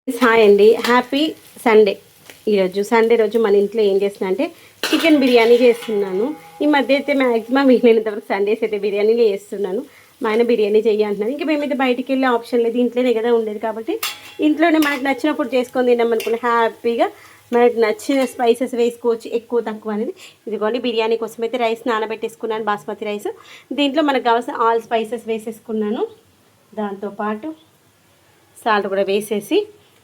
Hi అండి, happy Sunday. ఈరోజు Sunday రోజు మన ఇంట్లో ఏం చేస్తున్నా అంటే చికెన్ బిర్యానీ చేస్తున్నాను. ఈ మధ్య అయితే మ్యాక్సిమం వీలైనంతవరకు సండేస్ అయితే బిర్యానీలే చేస్తున్నాను. మా ఆయన బిర్యానీ అంటున్నాను. ఇంకా మేమైతే బయటికి వెళ్ళే ఆప్షన్ లేదు, ఇంట్లోనే కదా ఉండేది. కాబట్టి ఇంట్లోనే మనకు నచ్చినప్పుడు చేసుకొని తిన్నాం అనుకుని హ్యాపీగా మనకు నచ్చిన స్పైసెస్ వేసుకోవచ్చు, ఎక్కువ తక్కువ అనేది. ఇదిగోండి బిర్యానీ కోసం అయితే రైస్ నానబెట్టేసుకున్నాను, బాస్మతి రైస్. దీంట్లో మనకు కావాల్సిన ఆల్ స్పైసెస్ వేసేసుకున్నాను. దాంతోపాటు సాల్ట్ కూడా వేసేసి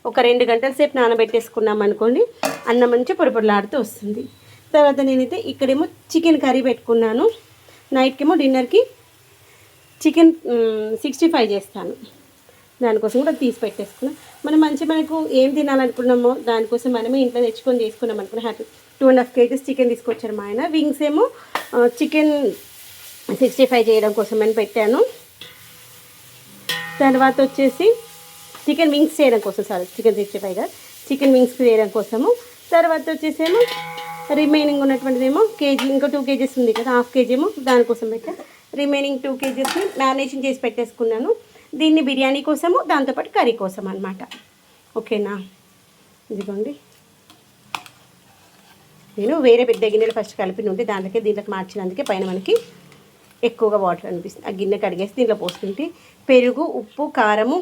ఒక 2 గంటల సేపు నానబెట్టేసుకున్నాం అనుకోండి, అన్నం మంచి పొడిపొడలాడుతూ వస్తుంది. తర్వాత నేనైతే ఇక్కడేమో చికెన్ కర్రీ పెట్టుకున్నాను. నైట్కేమో డిన్నర్కి చికెన్ 65 చేస్తాను. దానికోసం కూడా తీసి పెట్టేసుకున్నాం. మనకు ఏం తినాలనుకున్నామో దానికోసం మనమే ఇంట్లో తెచ్చుకొని చేసుకున్నాం అనుకున్నాం. హ్యాపీ 2.5 kgs చికెన్ తీసుకొచ్చారు మా ఆయన. వింగ్స్ ఏమో చికెన్ 65 చేయడం కోసం అని పెట్టాను. తర్వాత వచ్చేసి చికెన్ వింగ్స్ చేయడం కోసం, చికెన్ 65 చికెన్ వింగ్స్ చేయడం కోసము. తర్వాత వచ్చేసేమో రిమైనింగ్ ఉన్నటువంటిదేమో కేజీ, ఇంకో 2 kgs ఉంది కదా, హాఫ్ కేజీ ఏమో దానికోసం పెట్టా. రిమైనింగ్ 2 kgsని మ్యారినేషన్ చేసి పెట్టేసుకున్నాను. దీన్ని బిర్యానీ కోసము, దాంతోపాటు కర్రీ కోసం అనమాట. ఓకేనా, ఇదిగోండి. నేను వేరే పెద్ద గిన్నెలు ఫస్ట్ కలిపి ఉంటే దీంట్లోకి మార్చినందుకే పైన మనకి ఎక్కువగా వాటర్ అనిపిస్తుంది. ఆ గిన్నె కడిగేసి దీంట్లో పోసుకుంటే పెరుగు, ఉప్పు, కారము,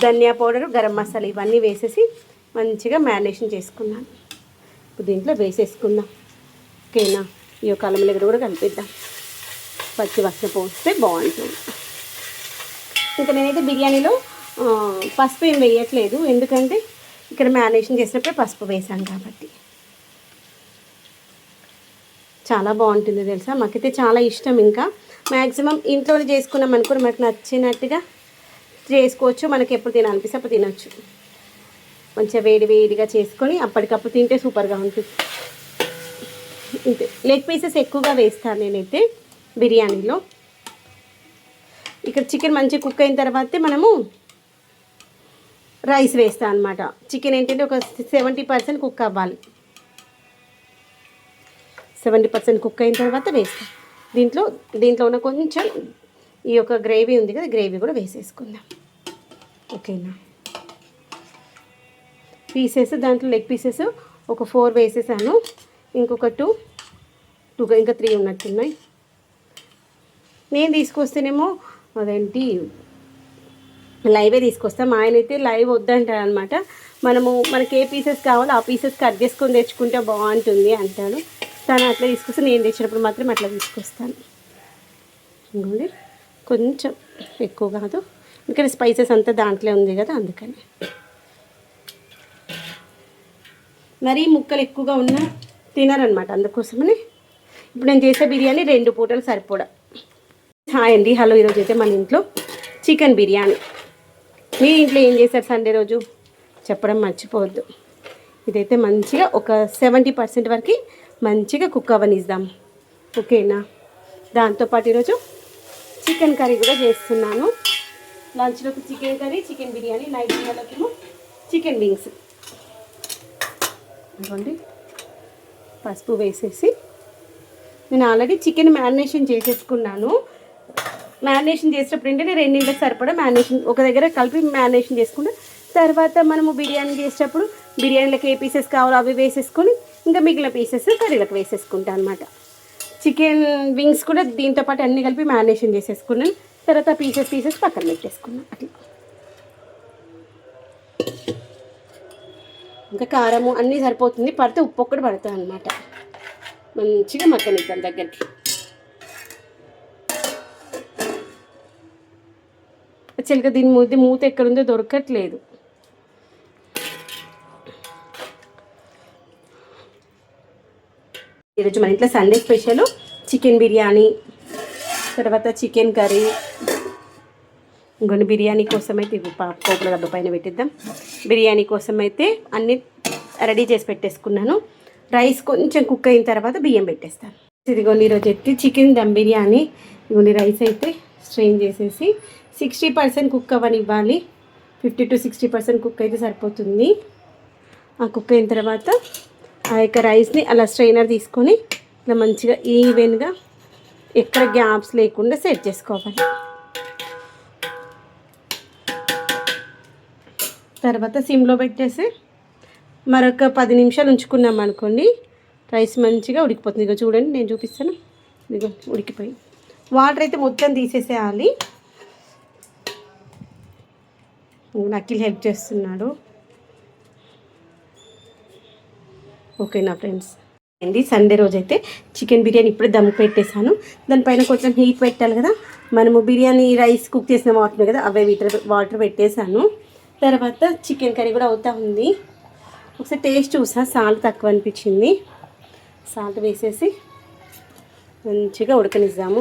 ధనియా పౌడరు, గరం మసాలా ఇవన్నీ వేసేసి మంచిగా మ్యారినేషన్ చేసుకున్నాను. ఇప్పుడు దీంట్లో వేసేసుకుందాం. ఓకేనా, ఈ యొక్క అల్లం వెల్లుల్లి కూడా కలిపిద్దాం. పచ్చి వాసన పోస్తే బాగుంటుంది. ఇంకా నేనైతే బిర్యానీలో పసుపు ఏం వేయట్లేదు, ఎందుకంటే ఇక్కడ మ్యారినేషన్ చేసినప్పుడే పసుపు వేసాను కాబట్టి. చాలా బాగుంటుంది తెలుసా, మాకైతే చాలా ఇష్టం. ఇంకా మ్యాక్సిమం ఇంట్లోనే చేసుకున్నాం అనుకుని మనకు నచ్చినట్టుగా చేసుకోవచ్చు. మనకి ఎప్పుడు తినాలనిపిస్తే అప్పుడు తినచ్చు. మంచిగా వేడిగా చేసుకొని అప్పటికప్పుడు తింటే సూపర్గా ఉంటుంది. ఇంతే. లెగ్ పీసెస్ ఎక్కువగా వేస్తాను నేనైతే బిర్యానీలో. ఇక్కడ చికెన్ మంచిగా కుక్ అయిన తర్వాతే మనము రైస్ వేస్తాను అనమాట. చికెన్ ఏంటంటే ఒక 70% కుక్ అవ్వాలి. 70% కుక్ అయిన తర్వాత వేస్తాం. దీంట్లో ఉన్న కొంచెం ఈ యొక్క గ్రేవీ ఉంది కదా, గ్రేవీ కూడా వేసేసుకుందాం. ఓకేనా, పీసెస్ దాంట్లో లెగ్ పీసెస్ ఒక 4 వేసేసాను. ఇంకొక 2 ఇంకా 3 ఉన్నట్టున్నాయి. నేను తీసుకొస్తేనేమో అదేంటి లైవే తీసుకొస్తాం. మా ఆయన అయితే లైవ్ వద్దంటాడు అనమాట. మనకి ఏ పీసెస్ కావాలో ఆ పీసెస్ కట్ చేసుకొని తెచ్చుకుంటే బాగుంటుంది అంటాడు. తను అట్లా తీసుకొస్తే నేను తెచ్చినప్పుడు మాత్రం అట్లా తీసుకొస్తాను. ఇంకోండి కొంచెం ఎక్కువ కాదు, ఇక్కడ స్పైసెస్ అంతా దాంట్లో ఉంది కదా, అందుకని. మరీ ముక్కలు ఎక్కువగా ఉన్నా తినరనమాట, అందుకోసమని ఇప్పుడు నేను చేసే బిర్యానీ 2 పూటలు సరిపోడా. హాయ్ అండి, హలో. ఈరోజు అయితే మన ఇంట్లో చికెన్ బిర్యానీ. మీ ఇంట్లో ఏం చేశారు సండే రోజు చెప్పడం మర్చిపోవద్దు. ఇదైతే మంచిగా ఒక 70% వరకు మంచిగా కుక్ అవ్వనిద్దాం. ఓకేనా, దాంతోపాటు ఈరోజు చికెన్ కర్రీ కూడా చేస్తున్నాను. లంచ్లోకి chicken curry, chicken biryani, night డిన్నర్లోకేమో చికెన్ వింగ్స్. ఇవ్వండి, పసుపు వేసేసి నేను ఆల్రెడీ చికెన్ మ్యారినేషన్ చేసేసుకున్నాను. మ్యారినేషన్ చేసేటప్పుడు ఏంటంటే 2 ఇంట్లోకి సరిపడా మ్యారినేషన్ ఒక దగ్గర కలిపి మ్యారినేషన్ చేసుకుంటే తర్వాత మనము బిర్యానీ చేసేటప్పుడు బిర్యానీలకు ఏ పీసెస్ కావాలో అవి వేసేసుకొని ఇంకా మిగిలిన పీసెస్ కర్రీలకు వేసేసుకుంటాను అనమాట. చికెన్ వింగ్స్ కూడా దీంతో పాటు అన్నీ కలిపి మ్యారినేషన్ చేసేసుకున్నాను. తర్వాత పీసెస్ పక్కన పెట్టేసుకున్నాను. అట్లా ఇంకా కారము అన్నీ సరిపోతుంది, పడితే ఉప్పు ఒక్కటి పడుతుంది అనమాట. మంచిగా మగ్గనిద్దాం దగ్గరికి. యాక్చువల్గా దీని మూత ఎక్కడుందో దొరకట్లేదు. ఈరోజు మన ఇంట్లో సండే స్పెషల్ చికెన్ బిర్యానీ, తర్వాత చికెన్ కర్రీ. ఇంకొన్ని బిర్యానీ కోసం అయితే పోపుల డబ్బా పైన పెట్టిద్దాం. బిర్యానీ కోసం అయితే అన్నీ రెడీ చేసి పెట్టేసుకున్నాను. రైస్ కొంచెం కుక్ అయిన తర్వాత బియ్యం పెట్టేస్తాను. ఇదిగోండి ఈరోజు అయితే చికెన్ దమ్ బిర్యానీ. ఇదిగోండి రైస్ అయితే స్ట్రెయిన్ చేసేసి 60% కుక్ అవ్వనివ్వాలి. 50 to 60% కుక్ అయితే సరిపోతుంది. ఆ కుక్ అయిన తర్వాత ఆ యొక్క రైస్ని అలా స్ట్రైనర్ తీసుకొని ఇలా మంచిగా ఈవెన్గా ఎక్కడ గ్యాప్స్ లేకుండా సెట్ చేసుకోవాలి. తర్వాత సిమ్లో పెట్టేసి మరొక 10 నిమిషాలు ఉంచుకున్నాం అనుకోండి, రైస్ మంచిగా ఉడికిపోతుంది. ఇక చూడండి నేను చూపిస్తాను. ఇదిగో ఉడికిపోయి వాటర్ అయితే మొత్తం తీసేసేయాలి. అఖిల్ హెల్ప్ చేస్తున్నాడు. ఓకేనా ఫ్రెండ్స్ అండి, సండే రోజు అయితే చికెన్ బిర్యానీ ఇప్పుడే దమ్ పెట్టేశాను. దానిపైన కొంచెం హీట్ పెట్టాలి కదా, మనము బిర్యానీ రైస్ కుక్ చేసిన వాటర్ కదా, అవే వాటర్ పెట్టేశాను. తర్వాత చికెన్ కర్రీ కూడా అవుతా ఉంది. ఒకసారి టేస్ట్ చూసా, సాల్ట్ తక్కువ అనిపించింది. సాల్ట్ వేసేసి మంచిగా ఉడకనిద్దాము.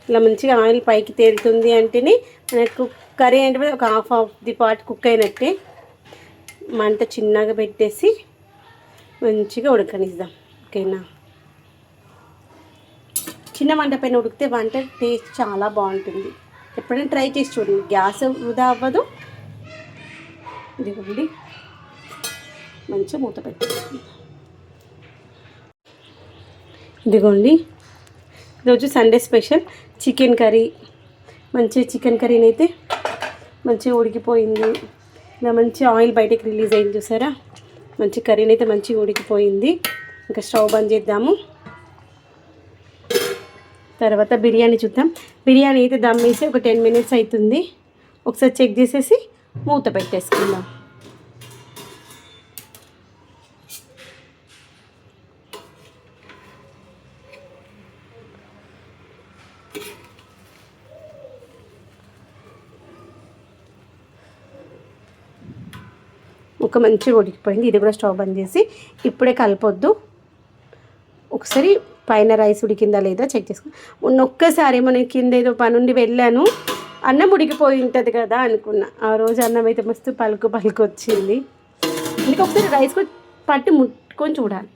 ఇలా మంచిగా ఆయిల్ పైకి తేలుతుంది అంటేనే మనకు కర్రీ అంటే ఒక half of the part cook అయినట్టే. మంట చిన్నగా పెట్టేసి మంచిగా ఉడకనిద్దాం. ఓకేనా, చిన్న మంట పైన ఉడికితే వంట టేస్ట్ చాలా బాగుంటుంది. ఎప్పుడైనా ట్రై చేసి చూడండి, గ్యాస్ వృధా అవ్వదు. ఇదిగోండి మంచిగా మూత పెట్టేసి, ఇదిగోండి ఈరోజు సండే స్పెషల్ చికెన్ కర్రీ. మంచి చికెన్ కర్రీని అయితే మంచిగా ఉడికిపోయింది. ఇలా మంచి ఆయిల్ బయటకు రిలీజ్ అయింది చూసారా. మంచి కర్రీని అయితే మంచిగా ఉడికిపోయింది. ఇంకా స్టవ్ బంద్ చేద్దాము. తర్వాత బిర్యానీ చూద్దాం. బిర్యానీ అయితే దమ్ వేసి ఒక 10 మినిట్స్ అవుతుంది. ఒకసారి చెక్ చేసేసి మూత పెట్టేసుకుందాం. ఒక మంచిగా ఉడికిపోయింది. ఇది కూడా స్టవ్ బంద్ చేసి ఇప్పుడే కలపొద్దు. ఒకసారి పైన రైస్ ఉడికిందా లేదా చెక్ చేసుకో. ఒక్కసారి మన కింద ఏదో పనుండి వెళ్ళాను, అన్నం ఉడికిపోయి ఉంటుంది కదా అనుకున్నా. ఆ రోజు అన్నం అయితే మస్తు పలుకు వచ్చింది. అందుకే ఒకసారి రైస్ కూడా పట్టి ముట్టుకొని చూడాలి.